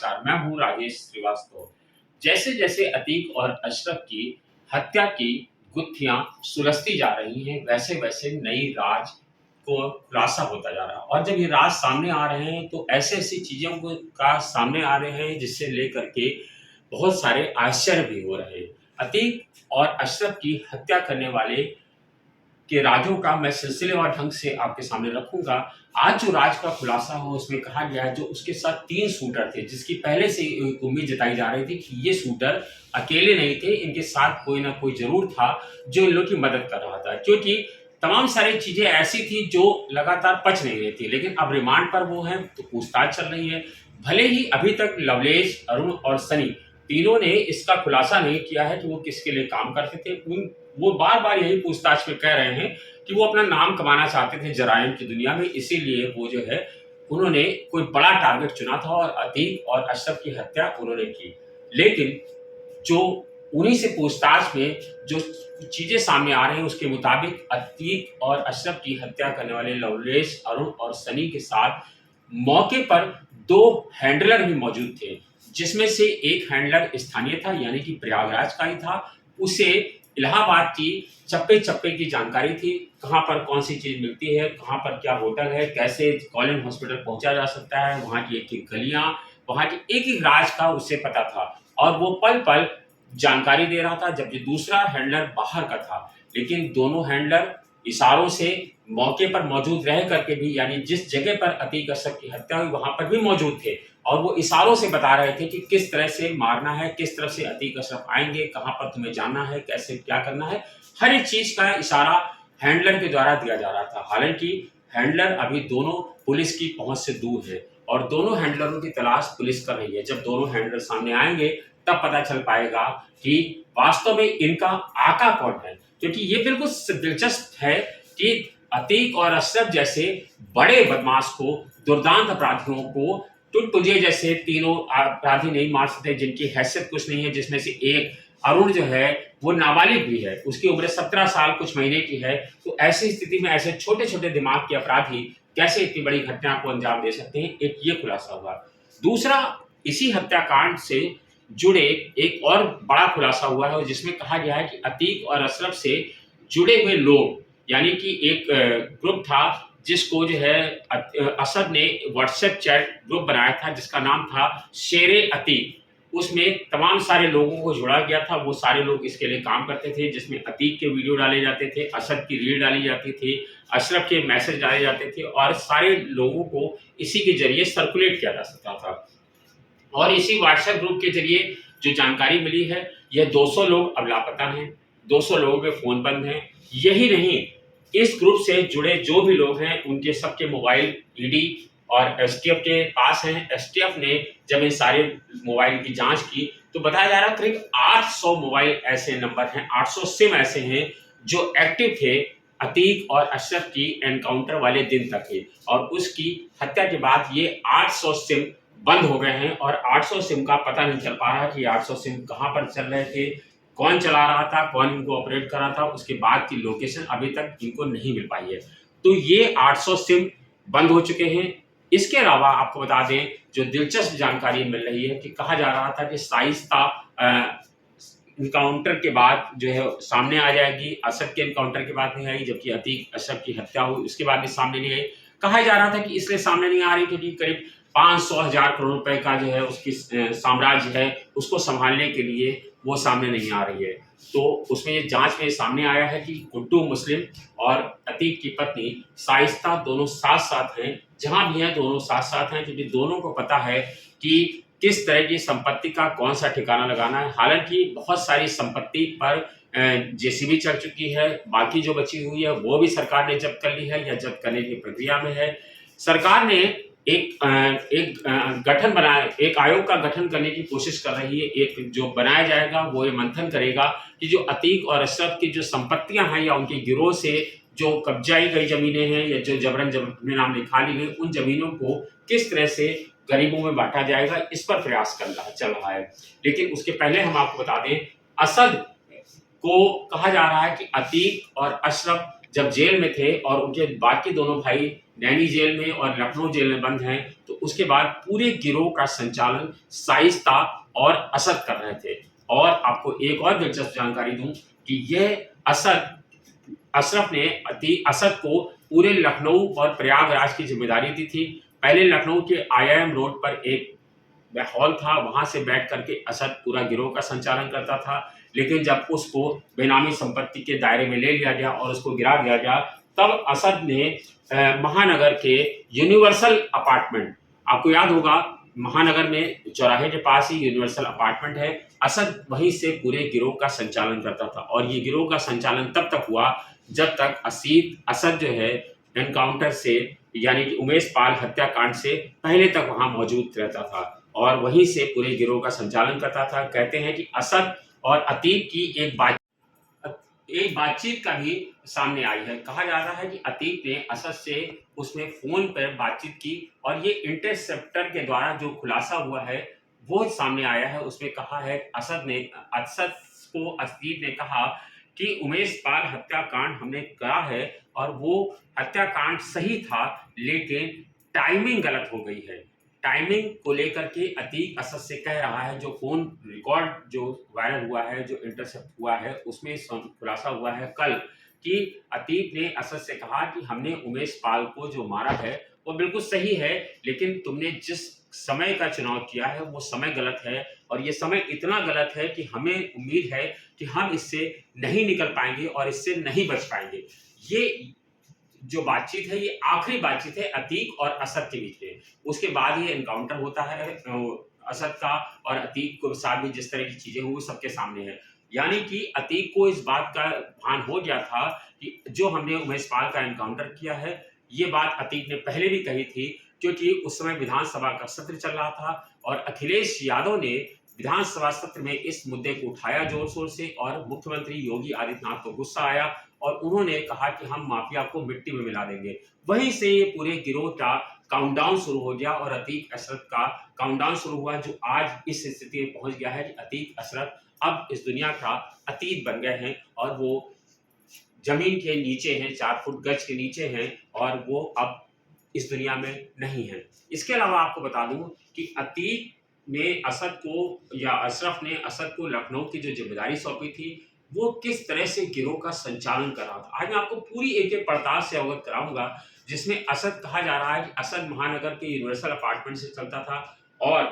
नमस्कार, मैं हूँ राजेश श्रीवास्तव। जैसे जैसे अतीक और अशरफ की हत्या की गुत्थियां सुलझती जा रही हैं, वैसे वैसे नई राज को खुलासा होता जा रहा है। और जब ये राज सामने आ रहे हैं तो ऐसी ऐसी चीजों को का सामने आ रहे हैं जिससे लेकर के बहुत सारे आश्चर्य भी हो रहे हैं। अतीक और अशरफ की हत्या करने वाले के राजों का मैं सिलसिलेवार ढंग से आपके सामने रखूंगा। आज जो राज का खुलासा हो उसमें कहा गया है जो उसके साथ 3 शूटर थे, जिसकी पहले से एक उम्मीद जताई जा रही थी कि ये शूटर अकेले नहीं थे, इनके साथ कोई ना कोई जरूर था जो इन लोग की मदद कर रहा था, क्योंकि तमाम सारी चीजें ऐसी थी जो लगातार पच नहीं रही थी। लेकिन अब रिमांड पर वो हैं तो पूछताछ चल रही है। भले ही अभी तक लवलेश, अरुण और सनी तीनों ने इसका खुलासा नहीं किया है कि वो किसके लिए काम करते थे। वो बार बार यही पूछताछ में कह रहे हैं कि वो अपना नाम कमाना चाहते थे जराइम की दुनिया में, इसीलिए वो जो है उन्होंने कोई बड़ा टारगेट चुना था और अतीक और अशरफ की हत्या उन्होंने की। लेकिन जो उन्हीं से पूछताछ में जो चीजें सामने आ रही हैं उसके मुताबिक अतीक और अशरफ की हत्या करने वाले लवलेश, अरुण और सनी के साथ मौके पर 2 हैंडलर भी मौजूद थे, जिसमें से एक हैंडलर स्थानीय था यानी कि प्रयागराज का ही था। उसे इलाहाबाद की चप्पे चप्पे की जानकारी थी, कहाँ पर कौन सी चीज मिलती है, कहाँ पर क्या होटल है, कैसे कॉलिन हॉस्पिटल पहुंचा जा सकता है, वहाँ की एक एक गलियां, वहाँ की एक एक राज का उसे पता था और वो पल पल जानकारी दे रहा था, जबकि दूसरा हैंडलर बाहर का था। लेकिन दोनों हैंडलर इशारों से मौके पर मौजूद रह करके भी, यानी जिस जगह पर अतीक अशरफ की हत्या हुई वहां पर भी मौजूद थे और वो इशारों से बता रहे थे कि किस तरह से मारना है, किस तरफ से अतीक अशरफ आएंगे, कहां पर तुम्हें जाना है, कैसे क्या करना है। हर एक चीज का इशारा हैंडलर के द्वारा दिया जा रहा था। हालांकि हैंडलर अभी दोनों पुलिस की पहुंच से दूर है और दोनों हैंडलरों की तलाश पुलिस कर रही है। जब दोनों हैंडलर सामने आएंगे तब पता चल पाएगा कि वास्तव में इनका आका कौन है, क्योंकि ये बिल्कुल दिलचस्प है कि अतीक और अशरफ जैसे बड़े बदमाश को, दुर्दांत अपराधियों को तुझे जैसे तीनों अपराधी नहीं मार सकते जिनकी हैसियत कुछ नहीं है, जिसमें से एक अरुण जो है वो नाबालिग भी है, उसकी उम्र 17 साल कुछ महीने की है। तो ऐसी स्थिति में ऐसे छोटे छोटे दिमाग के अपराधी कैसे इतनी बड़ी घटना को अंजाम दे सकते हैं, एक ये खुलासा हुआ। दूसरा, इसी हत्याकांड से जुड़े एक और बड़ा खुलासा हुआ है जिसमें कहा गया है कि अतीक और अशरफ से जुड़े हुए लोग, यानी कि एक ग्रुप था जिसको जो है असद ने व्हाट्सएप चैट ग्रुप बनाया था जिसका नाम था शेरे अतीक। उसमें तमाम सारे लोगों को जोड़ा गया था। वो सारे लोग इसके लिए काम करते थे, जिसमें अतीक के वीडियो डाले जाते थे, असद की रील डाली जाती थी, अशरफ के मैसेज डाले जाते थे और सारे लोगों को इसी के जरिए सर्कुलेट किया जा सकता था। और इसी व्हाट्सएप ग्रुप के जरिए जो जानकारी मिली है, यह 200 लोग अब लापता हैं, 200 लोगों के फोन बंद हैं। यही नहीं, इस ग्रुप से जुड़े जो भी लोग हैं उनके सबके मोबाइल ईडी और एसटीएफ के पास हैं। एसटीएफ ने जब इन सारे मोबाइल की जांच की तो बताया जा रहा करीब 800 मोबाइल ऐसे नंबर हैं, 800 सिम ऐसे हैं जो एक्टिव थे अतीक और अशरफ की एनकाउंटर वाले दिन तक थे। और उसकी हत्या के बाद ये 800 सिम बंद हो गए हैं और 800 सिम का पता नहीं चल पा रहा कि 800 सिम कहां पर चल रहे थे, कौन चला रहा था, कौन इनको ऑपरेट कर रहा था, उसके बाद की लोकेशन अभी तक इनको नहीं मिल पाई है। तो ये 800 सिम बंद हो चुके हैं। इसके अलावा आपको बता दें, जो दिलचस्प जानकारी मिल रही है कि कहा जा रहा था कि शाइस्ता इनकाउंटर के बाद जो है सामने आ जाएगी, असद के इनकाउंटर के बाद नहीं आई, जबकि अतीक अशरफ की हत्या हुई उसके बाद भी सामने नहीं आई। कहा जा रहा था कि इसलिए सामने नहीं आ रही क्योंकि करीब 500,000 करोड़ रुपए का जो है उसकी साम्राज्य है, उसको संभालने के लिए वो सामने नहीं आ रही है। तो उसमें ये जांच में सामने आया है कि गुड्डू मुस्लिम और अतीक की पत्नी शाइस्ता दोनों साथ साथ हैं, जहां भी हैं दोनों साथ साथ हैं, क्योंकि दोनों को पता है कि किस तरह की संपत्ति का कौन सा ठिकाना लगाना है। हालांकि बहुत सारी संपत्ति पर जेसीबी चल चुकी है, बाकी जो बची हुई है वो भी सरकार ने जब्त कर ली है या जब्त करने की प्रक्रिया में है। सरकार ने एक गठन बनाया, एक आयोग का गठन करने की कोशिश कर रही है। एक जो बनाया जाएगा वो ये मंथन करेगा कि जो अतीक और अशरफ की जो संपत्तियां हैं या उनके गिरोह से जो कब्जाई गई जमीनें हैं या जो जबरन अपने नाम लिखा ली गई, उन जमीनों को किस तरह से गरीबों में बांटा जाएगा, इस पर प्रयास चल रहा है। लेकिन उसके पहले हम आपको बता दें, असद को कहा जा रहा है कि अतीक और अशरफ जब जेल में थे और उनके बाकी दोनों भाई नैनी जेल में और लखनऊ जेल में बंद हैं, तो उसके बाद पूरे गिरोह का संचालन शाइस्ता और असद कर रहे थे। और आपको एक और दिलचस्प जानकारी दूं कि यह अशरफ ने असद को पूरे लखनऊ और प्रयागराज की जिम्मेदारी दी थी। पहले लखनऊ के IIM रोड पर एक हॉल था, वहां से बैठ करके असद पूरा गिरोह का संचालन करता था। लेकिन जब उसको बेनामी संपत्ति के दायरे में ले लिया गया और उसको गिरा दिया गया, तब असद ने महानगर के यूनिवर्सल अपार्टमेंट, आपको याद होगा महानगर में चौराहे के पास ही यूनिवर्सल अपार्टमेंट है, असद वहीं से पूरे गिरोह का संचालन करता था। और ये गिरोह का संचालन तब तक हुआ जब तक असद जो है एनकाउंटर से, यानी कि उमेश पाल हत्याकांड से पहले तक वहां मौजूद रहता था और वहीं से पूरे गिरोह का संचालन करता था। कहते हैं कि असद और अतीक की एक बातचीत का भी सामने आई है। कहा जा रहा है कि अतीक ने असद से उसने फोन पर बातचीत की और ये इंटरसेप्टर के द्वारा जो खुलासा हुआ है वो सामने आया है। उसमें कहा है असद को अतीक ने कहा कि उमेश पाल हत्याकांड हमने करा है और वो हत्याकांड सही था, लेकिन टाइमिंग गलत हो गई है। टाइमिंग को लेकर के अतीक असद से कह रहा है, जो फोन रिकॉर्ड जो वायरल हुआ है, जो इंटरसेप्ट हुआ है, उसमें खुलासा हुआ है कल कि अतीक ने असद से कहा कि हमने उमेश पाल को जो मारा है वो बिल्कुल सही है, लेकिन तुमने जिस समय का चुनाव किया है वो समय गलत है और ये समय इतना गलत है कि हमें उम्मीद है कि हम इससे नहीं निकल पाएंगे और इससे नहीं बच पाएंगे। ये जो बातचीत है ये आखिरी बातचीत है अतीक और असद के बीच में। उसके बाद ये एनकाउंटर होता है असद का, और अतीक को साथ भी जिस तरह की चीजें हुई सबके सामने है। यानी कि अतीक को इस बात का भान हो गया था कि जो हमने उमेश पाल का एनकाउंटर किया है, ये बात अतीक ने पहले भी कही थी, क्योंकि उस समय विधानसभा का सत्र चल रहा था और अखिलेश यादव ने विधानसभा सत्र में इस मुद्दे को उठाया जोर शोर से और मुख्यमंत्री योगी आदित्यनाथ को गुस्सा आया और उन्होंने कहा कि हम माफिया को मिट्टी में मिला देंगे। वहीं से ये पूरे गिरोह का काउंटडाउन शुरू हो गया और अतीक अशरफ का काउंटडाउन शुरू हुआ, जो आज इस स्थिति में पहुंच गया है कि अतीक अशरफ अब इस दुनिया का अतीत बन गए हैं और वो जमीन के नीचे हैं, 4 फुट गज के नीचे हैं और वो अब इस दुनिया में नहीं है। इसके अलावा आपको बता दूं कि अतीक ने असद को, या अशरफ ने असद को लखनऊ की जो जिम्मेदारी सौंपी थी वो किस तरह से गिरोह का संचालन कर रहा था, आज मैं आपको पूरी एक पड़ताल से अवगत कराऊंगा। जिसमें असद, कहा जा रहा है कि असद महानगर के यूनिवर्सल अपार्टमेंट से चलता था और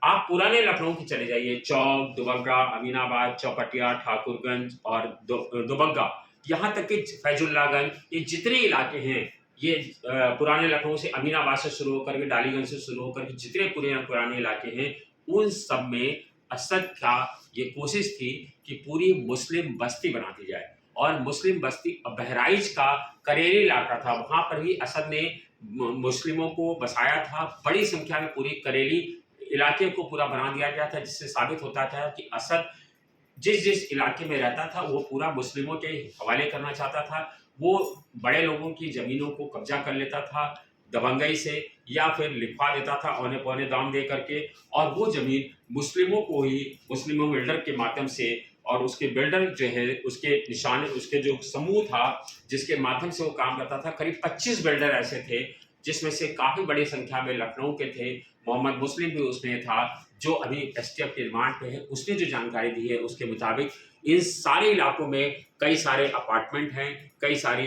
आप पुराने लखनऊ की चले जाइए, चौक, दुबग्गा, अमीनाबाद, चौपटिया, ठाकुरगंज और दुबग्गा, यहाँ तक कि फैजुल्लागंज, ये जितने इलाके हैं, ये पुराने लखनऊ से अमीनाबाद से शुरू होकर के डालीगंज से शुरू होकर के जितने पुराने इलाके हैं, उन सब में असद का ये कोशिश थी कि पूरी मुस्लिम बस्ती बना दी जाए। और मुस्लिम बस्ती बहराइच का करेरी इलाका था, वहां पर भी असद ने मुस्लिमों को बसाया था। बड़ी संख्या में पूरी करेरी इलाके को पूरा बना दिया गया था, जिससे साबित होता था कि असद जिस जिस इलाके में रहता था वो पूरा मुस्लिमों के हवाले करना चाहता था। वो बड़े लोगों की जमीनों को कब्जा कर लेता था दबंगई से, या फिर लिखवा देता था औने पौने दाम दे करके, और वो जमीन मुस्लिमों को ही, मुस्लिमों बिल्डर के माध्यम से, और उसके बिल्डर जो है उसके निशान, उसके जो समूह था जिसके माध्यम से वो काम करता था, करीब 25 बिल्डर ऐसे थे जिसमें से काफी बड़ी संख्या में लखनऊ के थे। मोहम्मद मुस्लिम भी उसमें था, जो अभी STF के रिमांड पे है। उसने जो जानकारी दी है उसके मुताबिक इन सारे इलाकों में कई सारे अपार्टमेंट हैं, कई सारे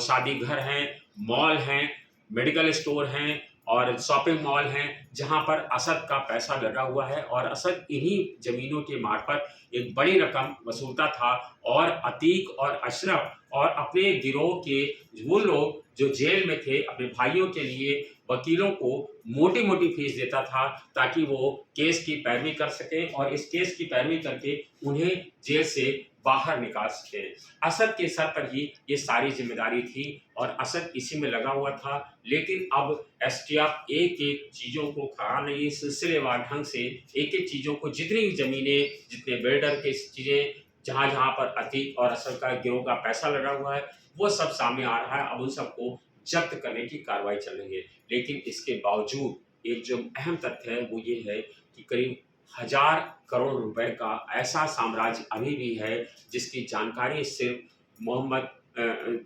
शादी घर हैं, मॉल हैं, मेडिकल स्टोर हैं और शॉपिंग मॉल हैं, जहां पर असद का पैसा लगा हुआ है और असद इन्हीं जमीनों के मार्फत एक बड़ी रकम वसूलता था। और अतीक और अशरफ और अपने गिरोह के वो लोग जो जेल में थे, अपने भाइयों के लिए वकीलों को मोटी मोटी फीस देता था ताकि वो केस की पैरवी कर सकें और इस केस की पैरवी करके उन्हें जेल से बाहर निकाल सके। असद के सर पर ही ये सारी जिम्मेदारी थी और असद इसी में लगा हुआ था। लेकिन अब STF एक एक चीज़ों को खा नहीं, सिलसिलेवार ढंग से एक एक चीज़ों को, जितनी भी ज़मीनें, जितने बिल्डर के चीज़ें, जहाँ जहाँ पर अतीक और असद का गिरोह का पैसा लगा हुआ है, वो सब सामने आ रहा है। अब उन सबको जब्त करने की कार्रवाई चल रही है। लेकिन इसके बावजूद एक जो अहम तथ्य है वो ये है कि करीब 1000 करोड़ रुपए का ऐसा साम्राज्य अभी भी है जिसकी जानकारी सिर्फ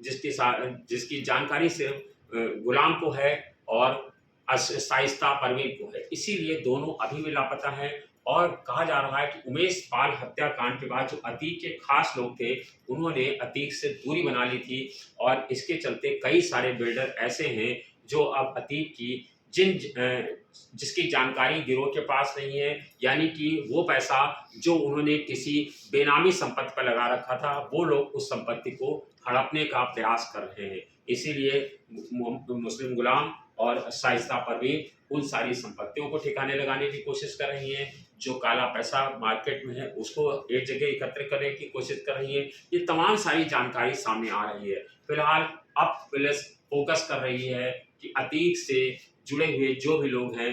जिसकी जानकारी सिर्फ गुलाम को है और शाइस्ता परवीन को है। इसीलिए दोनों अभी भी लापता हैं और कहा जा रहा है कि उमेश पाल हत्याकांड के बाद जो अतीक के खास लोग थे, उन्होंने अतीक से दूरी बना ली थी और इसके चलते कई सारे बिल्डर ऐसे हैं जो अब अतीक की जिसकी जानकारी गिरोह के पास नहीं है, यानी कि वो पैसा जो उन्होंने किसी बेनामी संपत्ति पर लगा रखा था, वो लोग उस संपत्ति को हड़पने का प्रयास कर रहे हैं। इसीलिए मुस्लिम गुलाम और शाइस्ता परवीन उन सारी संपत्तियों को ठिकाने लगाने की कोशिश कर रही हैं। जो काला पैसा मार्केट में है उसको एक जगह एकत्र करने की कोशिश कर रही है। ये तमाम सारी जानकारी सामने आ रही है। फिलहाल अब पुलिस फोकस कर रही है कि अतीक से जुड़े हुए जो भी लोग हैं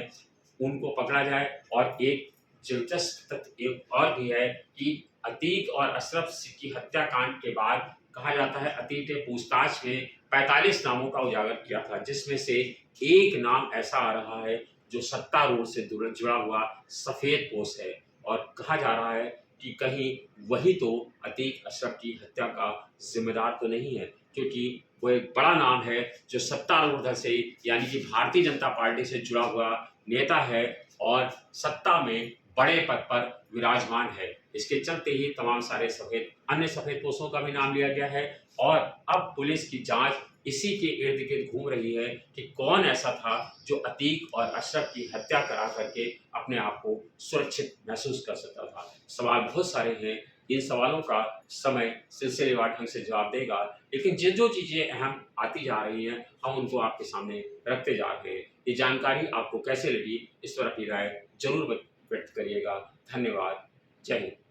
उनको पकड़ा जाए। और एक दिलचस्प तथ्य एक और भी है कि अतीक और अशरफ की हत्याकांड के बाद कहा जाता है अतीक ने पूछताछ में 45 नामों का उजागर किया था, जिसमें से एक नाम ऐसा आ रहा है जो सत्तारूढ़ से जुड़ा हुआ सफेद पोश है। और कहा जा रहा है कि कहीं वही तो अतीक अशरफ की हत्या का जिम्मेदार तो नहीं है, क्योंकि वो एक बड़ा नाम है जो सत्तारूढ़ से यानी कि भारतीय जनता पार्टी से जुड़ा हुआ नेता है और सत्ता में बड़े पद पर विराजमान है। इसके चलते ही तमाम सारे अन्य सफेद पोशों का भी नाम लिया गया है और अब पुलिस की जांच इसी के इर्द गिर्द घूम रही है कि कौन ऐसा था जो अतीक और अशरफ की हत्या करा करके अपने आप को सुरक्षित महसूस कर सकता था। सवाल बहुत सारे हैं, इन सवालों का समय सिलसिलेवार ढंग से जवाब देगा, लेकिन जो चीज़ें अहम आती जा रही हैं हम उनको आपके सामने रखते जा रहे हैं। ये जानकारी आपको कैसे लगी, इस पर अपनी राय जरूर व्यक्त करिएगा। धन्यवाद। जय हिंद।